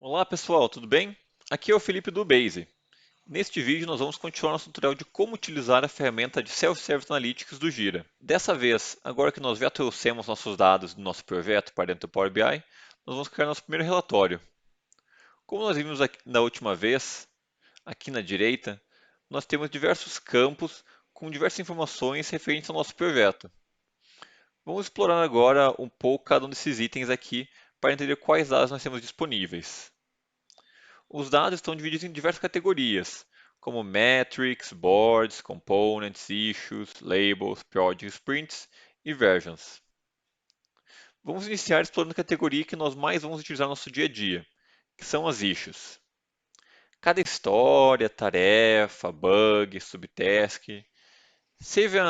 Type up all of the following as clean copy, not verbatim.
Olá pessoal, tudo bem? Aqui é o Felipe do Base. Neste vídeo nós vamos continuar nosso tutorial de como utilizar a ferramenta de Self-Service Analytics do Gira. Dessa vez, agora que nós já trouxemos nossos dados do nosso projeto para dentro do Power BI, nós vamos criar nosso primeiro relatório. Como nós vimos aqui na última vez, aqui na direita, nós temos diversos campos com diversas informações referentes ao nosso projeto. Vamos explorar agora um pouco cada um desses itens aqui para entender quais dados nós temos disponíveis. Os dados estão divididos em diversas categorias, como metrics, boards, components, issues, labels, projects, sprints e versions. Vamos iniciar explorando a categoria que nós mais vamos utilizar no nosso dia a dia, que são as issues. Cada história, tarefa, bug, subtask, seja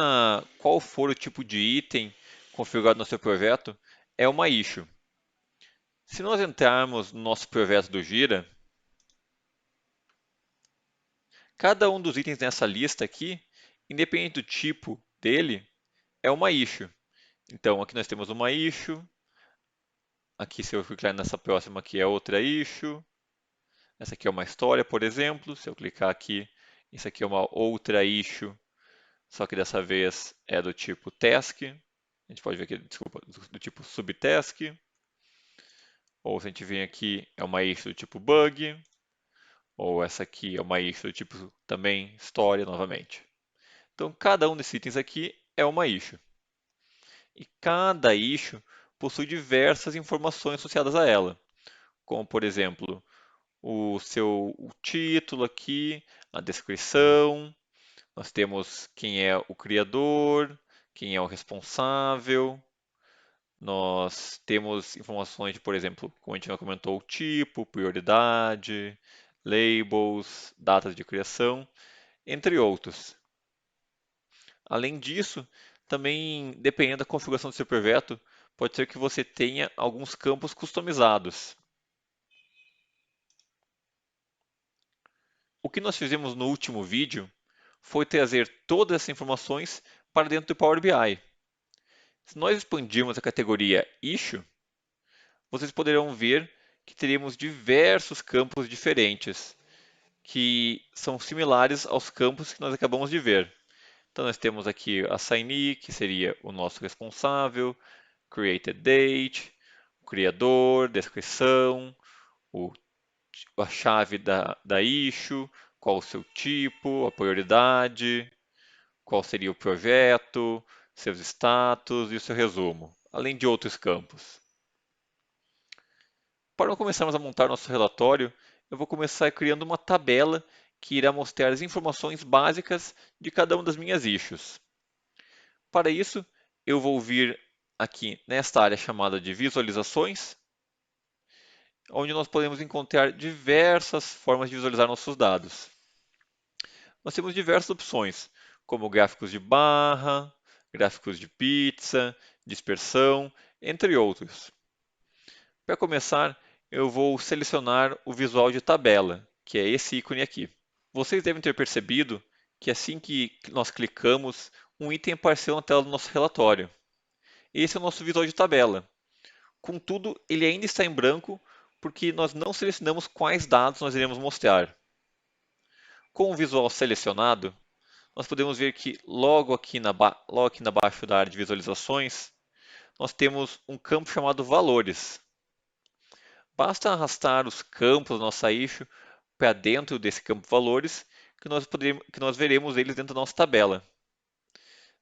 qual for o tipo de item configurado no seu projeto, é uma issue. Se nós entrarmos no nosso projeto do Gira, cada um dos itens nessa lista aqui, independente do tipo dele, é uma issue. Então, aqui nós temos uma issue. Aqui, se eu clicar nessa próxima aqui, é outra issue. Essa aqui é uma história, por exemplo. Se eu clicar aqui, isso aqui é uma outra issue, só que dessa vez é do tipo task. A gente pode ver aqui, desculpa, do tipo subtask. Ou se a gente vem aqui, é uma issue do tipo bug. Ou essa aqui é uma issue do tipo também história novamente. Então, cada um desses itens aqui é uma issue. E cada issue possui diversas informações associadas a ela, como, por exemplo, o título aqui, a descrição, nós temos quem é o criador, quem é o responsável, nós temos informações de, por exemplo, como a gente já comentou, o tipo, prioridade, labels, datas de criação, entre outros. Além disso, também, dependendo da configuração do seu projeto, pode ser que você tenha alguns campos customizados. O que nós fizemos no último vídeo foi trazer todas essas informações para dentro do Power BI. Se nós expandirmos a categoria Issue, vocês poderão ver que teríamos diversos campos diferentes, que são similares aos campos que nós acabamos de ver. Então, nós temos aqui a Assignee, que seria o nosso responsável, created date, o criador, descrição, o, a chave da issue, qual o seu tipo, a prioridade, qual seria o projeto, seus status e o seu resumo, além de outros campos. Para começarmos a montar nosso relatório, eu vou começar criando uma tabela que irá mostrar as informações básicas de cada uma das minhas issues. Para isso, eu vou vir aqui nesta área chamada de visualizações, onde nós podemos encontrar diversas formas de visualizar nossos dados. Nós temos diversas opções, como gráficos de barra, gráficos de pizza, dispersão, entre outros. Para começar, eu vou selecionar o visual de tabela, que é esse ícone aqui. Vocês devem ter percebido que assim que nós clicamos, um item apareceu na tela do nosso relatório. Esse é o nosso visual de tabela. Contudo, ele ainda está em branco porque nós não selecionamos quais dados nós iremos mostrar. Com o visual selecionado, nós podemos ver que logo aqui abaixo da área de visualizações, nós temos um campo chamado valores. Basta arrastar os campos da nossa issue para dentro desse campo valores que nós veremos eles dentro da nossa tabela.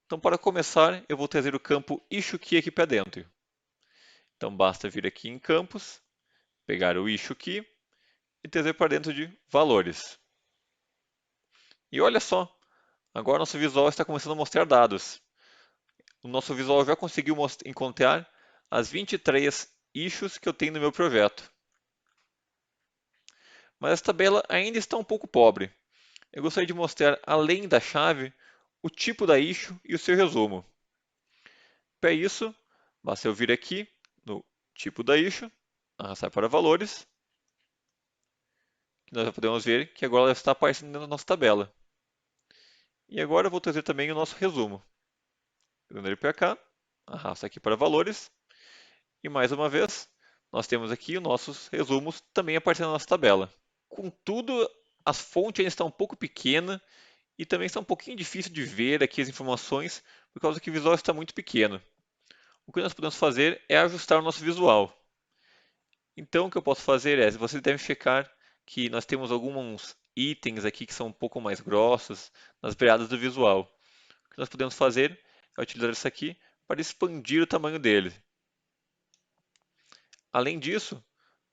Então, para começar, eu vou trazer o campo issue key aqui para dentro. Então, basta vir aqui em campos, pegar o issue key e trazer para dentro de valores. E olha só, agora nosso visual está começando a mostrar dados. O nosso visual já conseguiu encontrar as 23 issues que eu tenho no meu projeto. Mas essa tabela ainda está um pouco pobre. Eu gostaria de mostrar, além da chave, o tipo da issue e o seu resumo. Para isso, basta eu vir aqui no tipo da issue, arrastar para valores, que nós já podemos ver que agora ela está aparecendo dentro da nossa tabela. E agora eu vou trazer também o nosso resumo. Trazendo ele para cá, arrasta aqui para valores, e mais uma vez, nós temos aqui os nossos resumos também aparecendo na nossa tabela. Contudo, as fontes ainda estão um pouco pequenas e também está um pouquinho difícil de ver aqui as informações por causa que o visual está muito pequeno. O que nós podemos fazer é ajustar o nosso visual. Então, o que eu posso fazer é, vocês devem checar que nós temos alguns itens aqui que são um pouco mais grossos nas beiradas do visual. O que nós podemos fazer é utilizar isso aqui para expandir o tamanho dele. Além disso,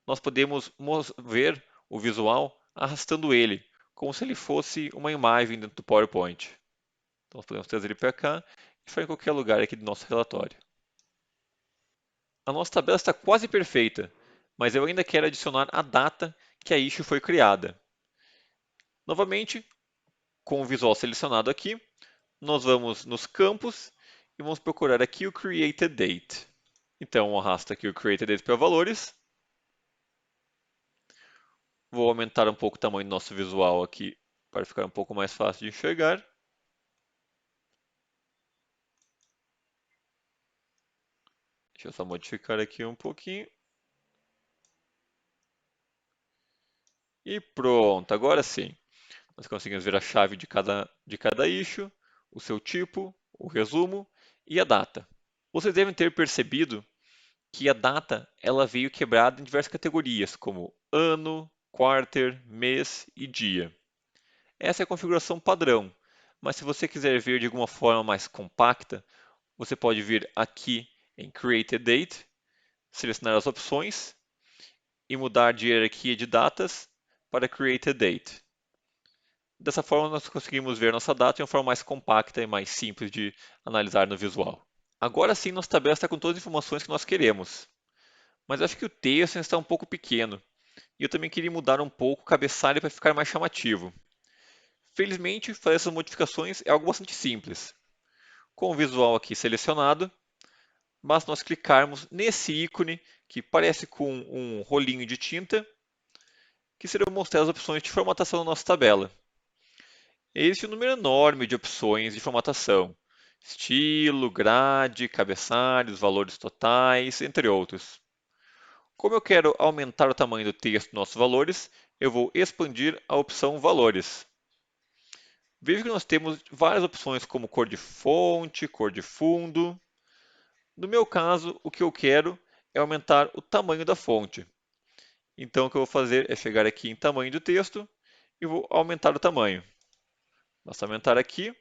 nós podemos mover o visual arrastando ele, como se ele fosse uma imagem dentro do PowerPoint. Então, nós podemos trazer ele para cá e deixar em qualquer lugar aqui do nosso relatório. A nossa tabela está quase perfeita, mas eu ainda quero adicionar a data que a issue foi criada. Novamente, com o visual selecionado aqui, nós vamos nos campos e vamos procurar aqui o Created Date. Então, arrasta aqui o Created Date para valores. Vou aumentar um pouco o tamanho do nosso visual aqui para ficar um pouco mais fácil de enxergar. Deixa eu só modificar aqui um pouquinho. E pronto, agora sim. Nós conseguimos ver a chave de cada issue, o seu tipo, o resumo e a data. Vocês devem ter percebido que a data ela veio quebrada em diversas categorias, como ano, quarter, mês e dia. Essa é a configuração padrão, mas se você quiser ver de alguma forma mais compacta, você pode vir aqui em Create a Date, selecionar as opções e mudar de hierarquia de datas para Create a Date. Dessa forma, nós conseguimos ver nossa data de uma forma mais compacta e mais simples de analisar no visual. Agora sim, nossa tabela está com todas as informações que nós queremos. Mas acho que o texto ainda está um pouco pequeno. E eu também queria mudar um pouco o cabeçalho para ficar mais chamativo. Felizmente, fazer essas modificações é algo bastante simples. Com o visual aqui selecionado, basta nós clicarmos nesse ícone que parece com um rolinho de tinta, que serão mostrar as opções de formatação da nossa tabela. Existe um número enorme de opções de formatação: estilo, grade, cabeçalhos, valores totais, entre outros. Como eu quero aumentar o tamanho do texto dos nossos valores, eu vou expandir a opção Valores. Veja que nós temos várias opções como cor de fonte, cor de fundo. No meu caso, o que eu quero é aumentar o tamanho da fonte. Então, o que eu vou fazer é chegar aqui em tamanho do texto e vou aumentar o tamanho. Basta aumentar aqui,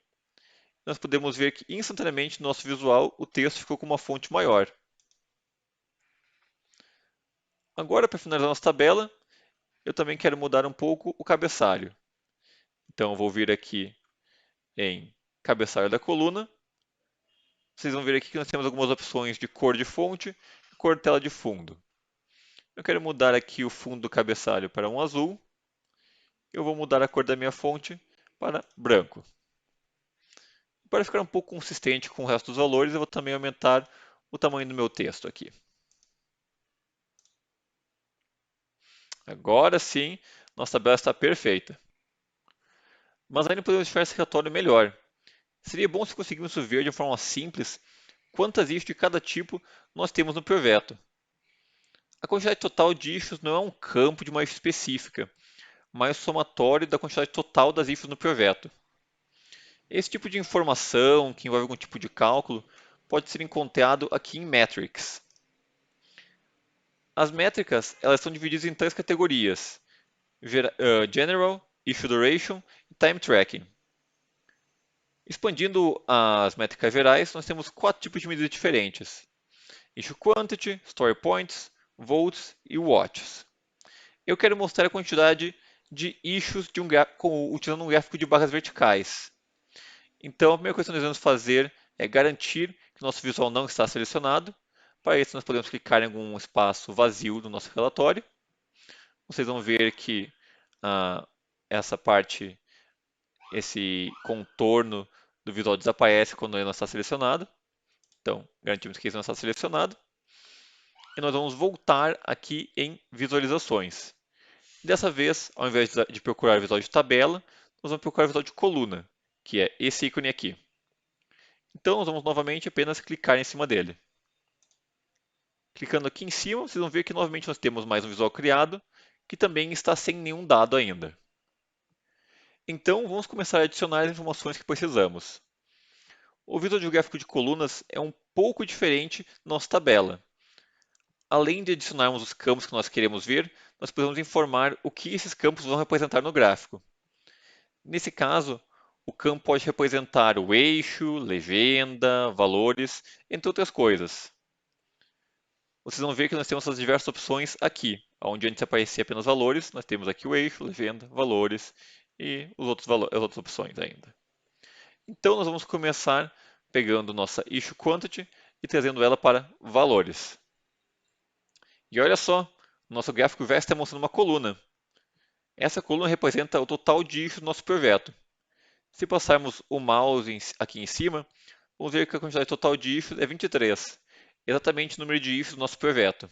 nós podemos ver que instantaneamente no nosso visual o texto ficou com uma fonte maior. Agora, para finalizar nossa tabela, eu também quero mudar um pouco o cabeçalho. Então, eu vou vir aqui em cabeçalho da coluna. Vocês vão ver aqui que nós temos algumas opções de cor de fonte e cor de tela de fundo. Eu quero mudar aqui o fundo do cabeçalho para um azul. Eu vou mudar a cor da minha fonte para branco. Para ficar um pouco consistente com o resto dos valores, eu vou também aumentar o tamanho do meu texto aqui. Agora sim, nossa tabela está perfeita. Mas ainda podemos deixar esse relatório melhor. Seria bom se conseguíssemos ver de forma simples quantas issues de cada tipo nós temos no projeto. A quantidade total de issues não é um campo de uma issue específica, mas o somatório da quantidade total das issues no projeto. Esse tipo de informação, que envolve algum tipo de cálculo, pode ser encontrado aqui em Metrics. As métricas elas são divididas em três categorias: General, Issue Duration e Time Tracking. Expandindo as métricas gerais, nós temos quatro tipos de medidas diferentes: Issue Quantity, Story Points, Votes e Watches. Eu quero mostrar a quantidade de issues de utilizando um gráfico de barras verticais. Então, a primeira coisa que nós vamos fazer é garantir que o nosso visual não está selecionado. Para isso, nós podemos clicar em algum espaço vazio do nosso relatório. Vocês vão ver que essa parte, esse contorno do visual desaparece quando ele não está selecionado. Então, garantimos que isso não está selecionado. E nós vamos voltar aqui em visualizações. Dessa vez, ao invés de procurar visual de tabela, nós vamos procurar visual de coluna, que é esse ícone aqui. Então, nós vamos novamente apenas clicar em cima dele. Clicando aqui em cima, vocês vão ver que novamente nós temos mais um visual criado, que também está sem nenhum dado ainda. Então, vamos começar a adicionar as informações que precisamos. O visual de gráfico de colunas é um pouco diferente da nossa tabela. Além de adicionarmos os campos que nós queremos ver, nós precisamos informar o que esses campos vão representar no gráfico. Nesse caso, o campo pode representar o eixo, legenda, valores, entre outras coisas. Vocês vão ver que nós temos essas diversas opções aqui. Onde antes aparecia apenas valores, nós temos aqui o eixo, legenda, valores e as outras opções ainda. Então, nós vamos começar pegando nossa issue quantity e trazendo ela para valores. E olha só, o nosso gráfico já está mostrando uma coluna. Essa coluna representa o total de issues do nosso projeto. Se passarmos o mouse aqui em cima, vamos ver que a quantidade total de issues é 23, exatamente o número de issues do nosso projeto.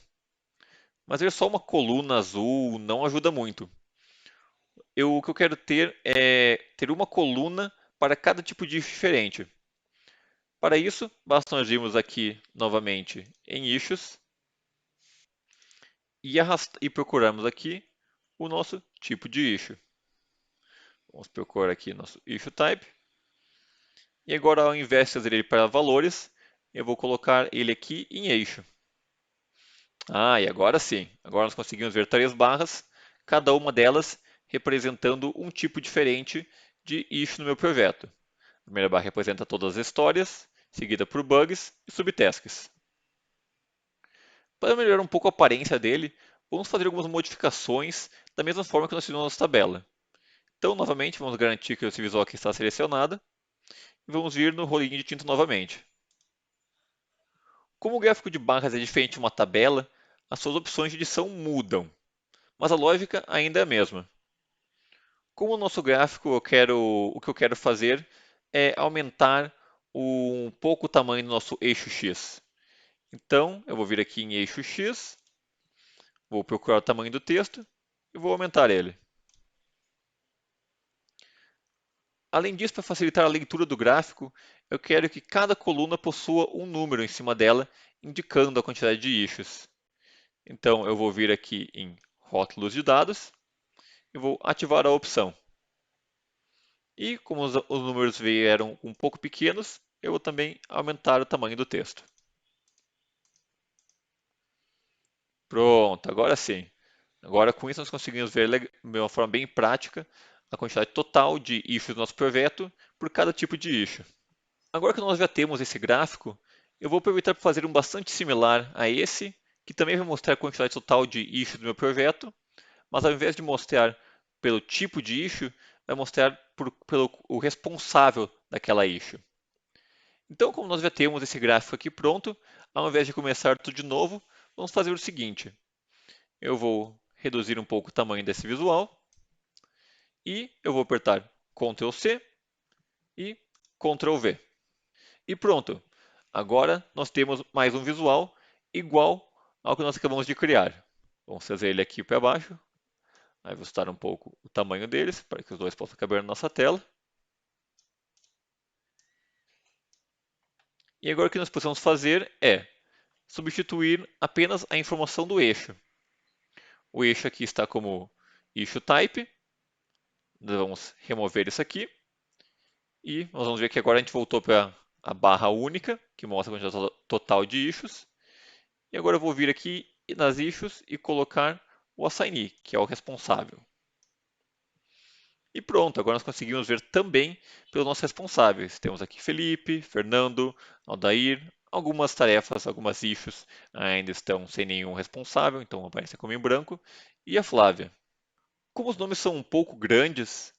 Mas ver só uma coluna azul não ajuda muito. O que eu quero ter é ter uma coluna para cada tipo de issue diferente. Para isso, basta nós irmos aqui novamente em Issues e procurarmos aqui o nosso tipo de issue. Vamos procurar aqui nosso issue type. E agora, ao invés de trazer ele para valores, eu vou colocar ele aqui em eixo. E agora sim. Agora nós conseguimos ver 3 barras, cada uma delas representando um tipo diferente de issue no meu projeto. A primeira barra representa todas as histórias, seguida por bugs e subtasks. Para melhorar um pouco a aparência dele, vamos fazer algumas modificações da mesma forma que nós fizemos na nossa tabela. Então, novamente, vamos garantir que esse visual aqui está selecionado e vamos vir no rolinho de tinta novamente. Como o gráfico de barras é diferente de uma tabela, as suas opções de edição mudam, mas a lógica ainda é a mesma. Como o nosso gráfico, o que eu quero fazer é aumentar um pouco o tamanho do nosso eixo X. Então, eu vou vir aqui em eixo X, vou procurar o tamanho do texto e vou aumentar ele. Além disso, para facilitar a leitura do gráfico, eu quero que cada coluna possua um número em cima dela, indicando a quantidade de issues. Então, eu vou vir aqui em rótulos de dados e vou ativar a opção. E como os números vieram um pouco pequenos, eu vou também aumentar o tamanho do texto. Pronto, agora sim. Agora com isso nós conseguimos ver de uma forma bem prática a quantidade total de issues do nosso projeto por cada tipo de issue. Agora que nós já temos esse gráfico, eu vou aproveitar para fazer um bastante similar a esse, que também vai mostrar a quantidade total de issues do meu projeto, mas ao invés de mostrar pelo tipo de issue, vai mostrar pelo o responsável daquela issue. Então, como nós já temos esse gráfico aqui pronto, ao invés de começar tudo de novo, vamos fazer o seguinte. Eu vou reduzir um pouco o tamanho desse visual e eu vou apertar Ctrl C e Ctrl V. E pronto. Agora nós temos mais um visual igual ao que nós acabamos de criar. Vamos trazer ele aqui para baixo, ajustar um pouco o tamanho deles para que os dois possam caber na nossa tela. E agora o que nós precisamos fazer é substituir apenas a informação do eixo. O eixo aqui está como issue type. Nós vamos remover isso aqui. E nós vamos ver que agora a gente voltou para a barra única, que mostra a quantidade total de issues. E agora eu vou vir aqui nas issues e colocar o assignee, que é o responsável. E pronto, agora nós conseguimos ver também pelos nossos responsáveis. Temos aqui Felipe, Fernando, Aldair. Algumas tarefas, algumas issues ainda estão sem nenhum responsável, então aparece como em branco. E a Flávia. Como os nomes são um pouco grandes,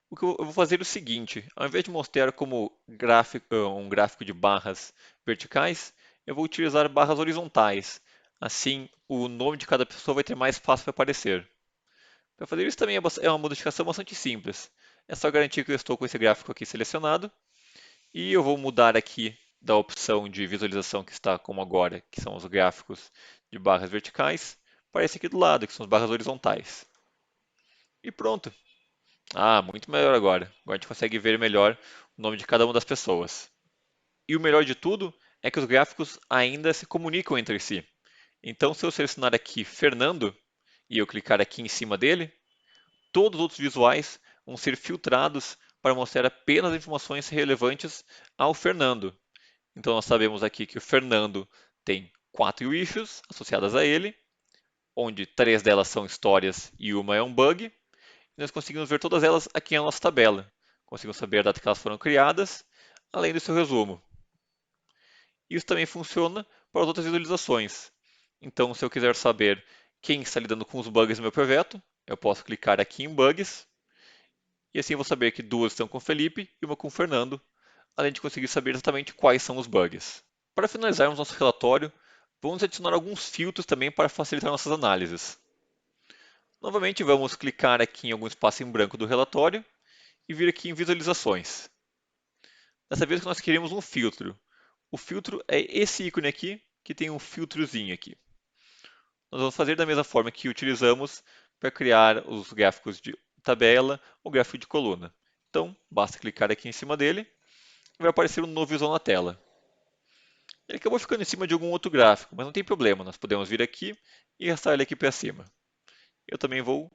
o que eu vou fazer é o seguinte: ao invés de mostrar como um gráfico de barras verticais, eu vou utilizar barras horizontais. Assim, o nome de cada pessoa vai ter mais espaço para aparecer. Para fazer isso também é uma modificação bastante simples. É só garantir que eu estou com esse gráfico aqui selecionado. E eu vou mudar aqui da opção de visualização que está como agora, que são os gráficos de barras verticais, para esse aqui do lado, que são as barras horizontais. E pronto. Muito melhor agora. Agora a gente consegue ver melhor o nome de cada uma das pessoas. E o melhor de tudo é que os gráficos ainda se comunicam entre si. Então, se eu selecionar aqui Fernando e eu clicar aqui em cima dele, todos os outros visuais vão ser filtrados para mostrar apenas as informações relevantes ao Fernando. Então, nós sabemos aqui que o Fernando tem 4 issues associadas a ele, onde 3 delas são histórias e uma é um bug. E nós conseguimos ver todas elas aqui na nossa tabela. Conseguimos saber a data que elas foram criadas, além do seu resumo. Isso também funciona para as outras visualizações. Então, se eu quiser saber quem está lidando com os bugs no meu projeto, eu posso clicar aqui em Bugs, e assim eu vou saber que 2 estão com o Felipe e uma com o Fernando, além de conseguir saber exatamente quais são os bugs. Para finalizarmos nosso relatório, vamos adicionar alguns filtros também para facilitar nossas análises. Novamente, vamos clicar aqui em algum espaço em branco do relatório e vir aqui em Visualizações. Dessa vez que nós queremos um filtro. O filtro é esse ícone aqui, que tem um filtrozinho aqui. Nós vamos fazer da mesma forma que utilizamos para criar os gráficos de tabela ou gráfico de coluna. Então, basta clicar aqui em cima dele e vai aparecer um novo visual na tela. Ele acabou ficando em cima de algum outro gráfico, mas não tem problema, nós podemos vir aqui e arrastar ele aqui para cima. Eu também vou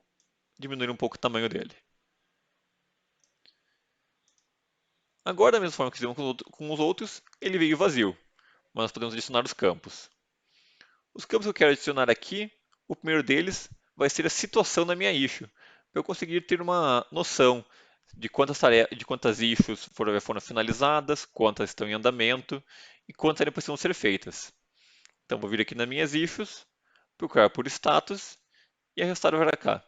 diminuir um pouco o tamanho dele. Agora, da mesma forma que fizemos com os outros, ele veio vazio, mas nós podemos adicionar os campos. Os campos que eu quero adicionar aqui, o primeiro deles vai ser a situação da minha issue, para eu conseguir ter uma noção de quantas issues foram finalizadas, quantas estão em andamento e quantas ainda precisam ser feitas. Então vou vir aqui nas minhas issues, procurar por status e arrastar para cá.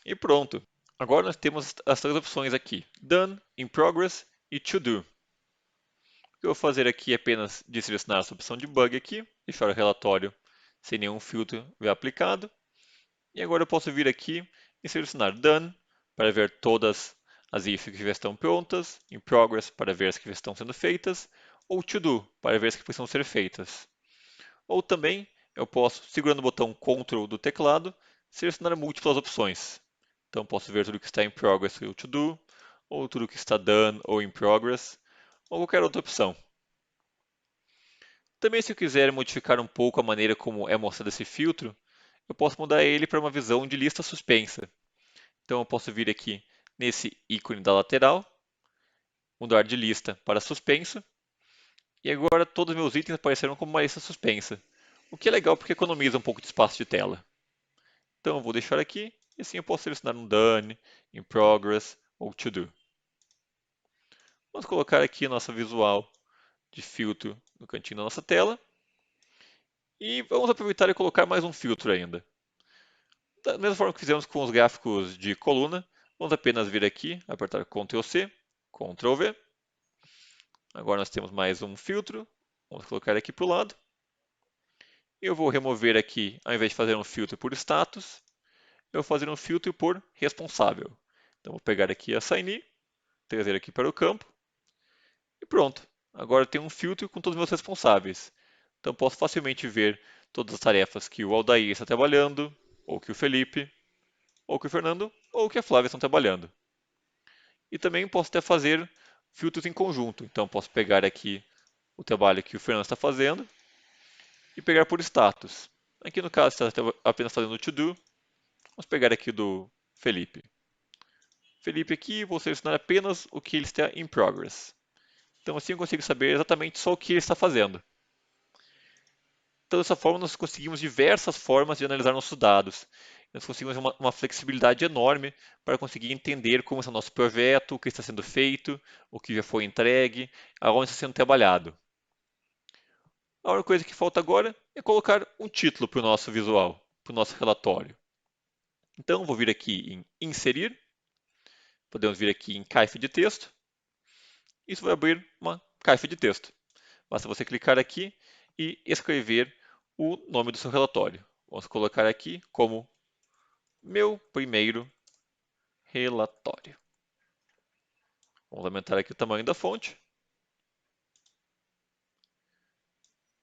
E pronto. Agora nós temos as 3 opções aqui: Done, In Progress e To Do. O que eu vou fazer aqui é apenas selecionar essa opção de bug aqui, deixar o relatório sem nenhum filtro aplicado. E agora eu posso vir aqui e selecionar Done para ver todas as issues que já estão prontas, In Progress para ver as que já estão sendo feitas, ou To Do para ver as que precisam ser feitas. Ou também eu posso, segurando o botão Ctrl do teclado, selecionar múltiplas opções. Então posso ver tudo que está em Progress ou To Do, ou tudo que está Done ou In Progress, ou qualquer outra opção. Também, se eu quiser modificar um pouco a maneira como é mostrado esse filtro, eu posso mudar ele para uma visão de lista suspensa. Então eu posso vir aqui nesse ícone da lateral, mudar de lista para suspenso, e agora todos os meus itens apareceram como uma lista suspensa, o que é legal porque economiza um pouco de espaço de tela. Então eu vou deixar aqui, e assim eu posso selecionar um Done, In Progress ou To Do. Vamos colocar aqui a nossa visual de filtro no cantinho da nossa tela. E vamos aproveitar e colocar mais um filtro ainda. Da mesma forma que fizemos com os gráficos de coluna, vamos apenas vir aqui, apertar Ctrl C, Ctrl V. Agora nós temos mais um filtro, vamos colocar aqui para o lado. Eu vou remover aqui, ao invés de fazer um filtro por status, eu vou fazer um filtro por responsável. Então vou pegar aqui a Assign, trazer aqui para o campo, e pronto. Agora eu tenho um filtro com todos os meus responsáveis. Então posso facilmente ver todas as tarefas que o Aldair está trabalhando, ou que o Felipe, ou que o Fernando, ou que a Flávia estão trabalhando. E também posso até fazer filtros em conjunto. Então posso pegar aqui o trabalho que o Fernando está fazendo e pegar por status. Aqui no caso está apenas fazendo o to do. Vamos pegar aqui do Felipe. Felipe aqui, vou selecionar apenas o que ele está em progress. Então assim eu consigo saber exatamente só o que ele está fazendo. Então dessa forma nós conseguimos diversas formas de analisar nossos dados. Nós conseguimos uma flexibilidade enorme para conseguir entender como está o nosso projeto, o que está sendo feito, o que já foi entregue, aonde está sendo trabalhado. A única coisa que falta agora é colocar um título para o nosso visual, para o nosso relatório. Então, vou vir aqui em Inserir, podemos vir aqui em Caixa de Texto. Isso vai abrir uma caixa de texto. Basta você clicar aqui e escrever o nome do seu relatório. Vamos colocar aqui como Meu Primeiro Relatório. Vamos aumentar aqui o tamanho da fonte.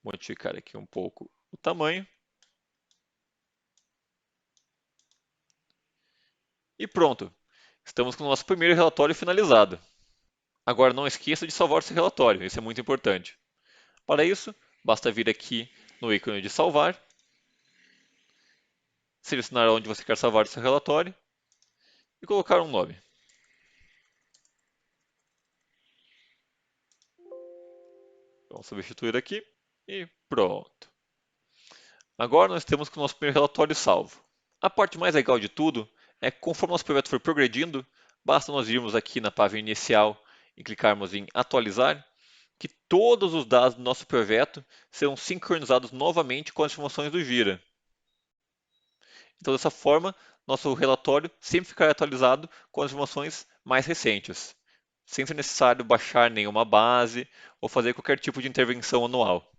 Modificar aqui um pouco o tamanho. E pronto. Estamos com o nosso primeiro relatório finalizado. Agora não esqueça de salvar esse relatório, isso é muito importante. Para isso, basta vir aqui no ícone de salvar, selecionar onde você quer salvar o seu relatório e colocar um nome. Vamos substituir aqui e pronto. Agora nós temos o nosso primeiro relatório salvo. A parte mais legal de tudo é que conforme nosso projeto for progredindo, basta nós irmos aqui na página inicial e clicarmos em atualizar, que todos os dados do nosso projeto serão sincronizados novamente com as informações do Gira. Então, dessa forma, nosso relatório sempre ficará atualizado com as informações mais recentes, sem ser necessário baixar nenhuma base ou fazer qualquer tipo de intervenção manual.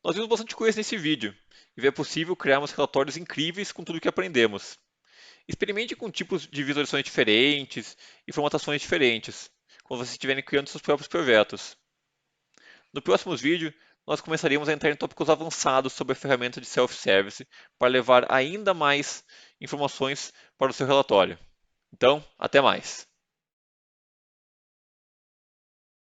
Nós vimos bastante coisa nesse vídeo, e é possível criarmos relatórios incríveis com tudo que aprendemos. Experimente com tipos de visualizações diferentes e formatações diferentes, quando vocês estiverem criando seus próprios projetos. No próximo vídeo, nós começaríamos a entrar em tópicos avançados sobre a ferramenta de self-service para levar ainda mais informações para o seu relatório. Então, até mais!